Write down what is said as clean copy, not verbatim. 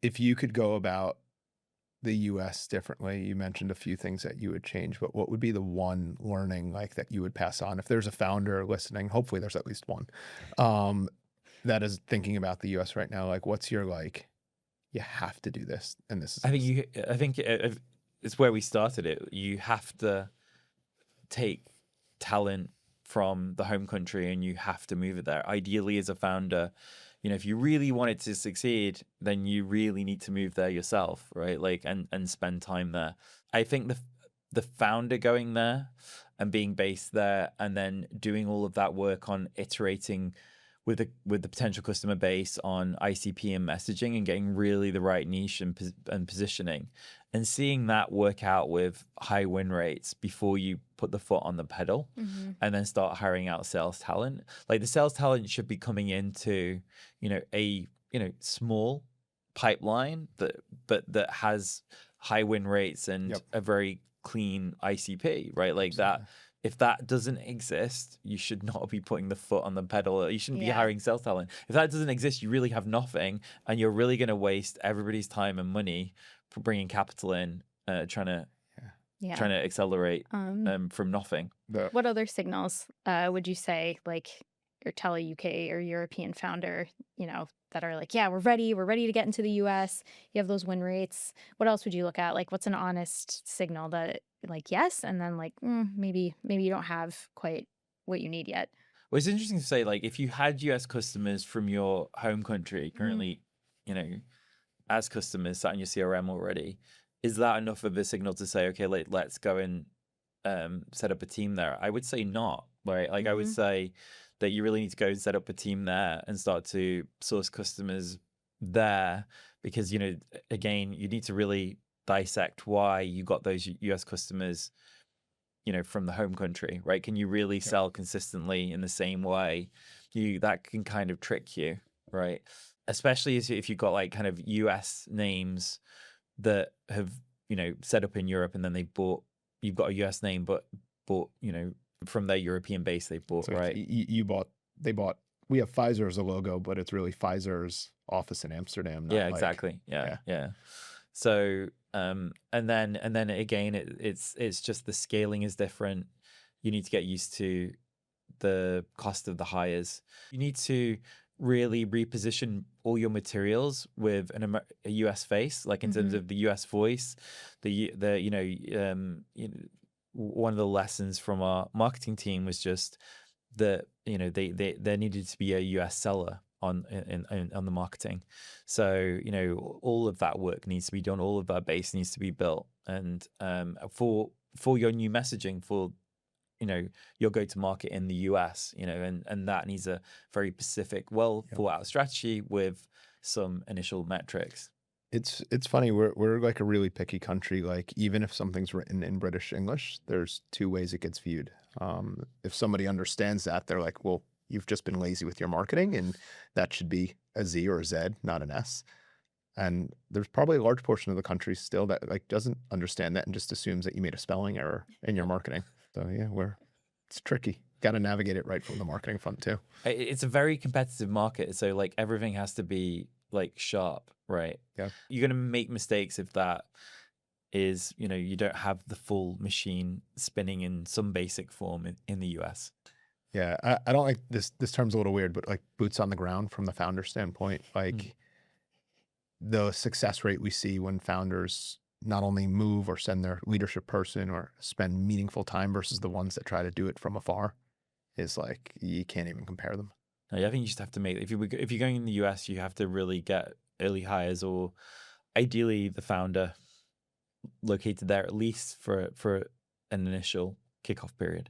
if you could go about the US differently, you mentioned a few things that you would change, but what would be the one learning like that you would pass on? If there's a founder listening, hopefully there's at least one, um, that is thinking about the US right now, like what's your like, you have to do this and this is I think it's where we started it. You have to take talent from the home country and you have to move it there. Ideally, as a founder, if you really want it to succeed, then you really need to move there yourself, right? Like, and spend time there. I think the founder going there and being based there and then doing all of that work on iterating with the potential customer base on ICP and messaging and getting really the right niche and positioning and seeing that work out with high win rates before you put the foot on the pedal and then start hiring out sales talent. Like the sales talent should be coming into, a, small pipeline that has high win rates and Yep. a very clean ICP, right? Like Absolutely. that. If that doesn't exist, you should not be putting the foot on the pedal. You shouldn't be Yeah. hiring sales talent. If that doesn't exist, you really have nothing, and you're really going to waste everybody's time and money for bringing capital in, trying to Yeah. accelerate from nothing. What other signals would you say, like your tele UK or European founder, that are like, yeah, we're ready to get into the US. You have those win rates. What else would you look at? Like, what's an honest signal that, like, yes, and then like, maybe you don't have quite what you need yet. Well, it's interesting to say, like, if you had US customers from your home country currently, as customers sat in your CRM already, is that enough of a signal to say, okay, let's go and set up a team there? I would say not, right? Like, I would say that you really need to go and set up a team there and start to source customers there because, again, you need to really dissect why you got those US customers, from the home country, right? Can you really sell consistently in the same way? That can kind of trick you, right? Especially if you've got like kind of US names that have, set up in Europe and then you've got a US name, but bought, from their European base they bought, So right? they bought, we have Pfizer as a logo, but it's really Pfizer's office in Amsterdam. Not Yeah, like, exactly. Yeah. So, and then again, it's just the scaling is different. You need to get used to the cost of the hires. You need to really reposition all your materials with a US face, like in terms of the US voice, one of the lessons from our marketing team was just that, there needed to be a US seller on the marketing. So, all of that work needs to be done. All of that base needs to be built. And for your new messaging, for your go-to-market in the US, and that needs a very specific, well thought out strategy with some initial metrics. It's funny. We're like a really picky country. Like even if something's written in British English, there's two ways it gets viewed. If somebody understands that, they're like, well, you've just been lazy with your marketing, and that should be a Z or a Z, not an S. And there's probably a large portion of the country still that like doesn't understand that and just assumes that you made a spelling error in your marketing. So yeah, it's tricky. Got to navigate it right from the marketing front too. It's a very competitive market, so like everything has to be like sharp, right? Yeah. You're gonna make mistakes if that is, you don't have the full machine spinning in some basic form in the US. Yeah, I don't like this term's a little weird, but like boots on the ground from the founder standpoint, like the success rate we see when founders not only move or send their leadership person or spend meaningful time versus the ones that try to do it from afar is like, you can't even compare them. I think you just have to make, if you're going in the US, you have to really get early hires or ideally the founder located there at least for an initial kickoff period.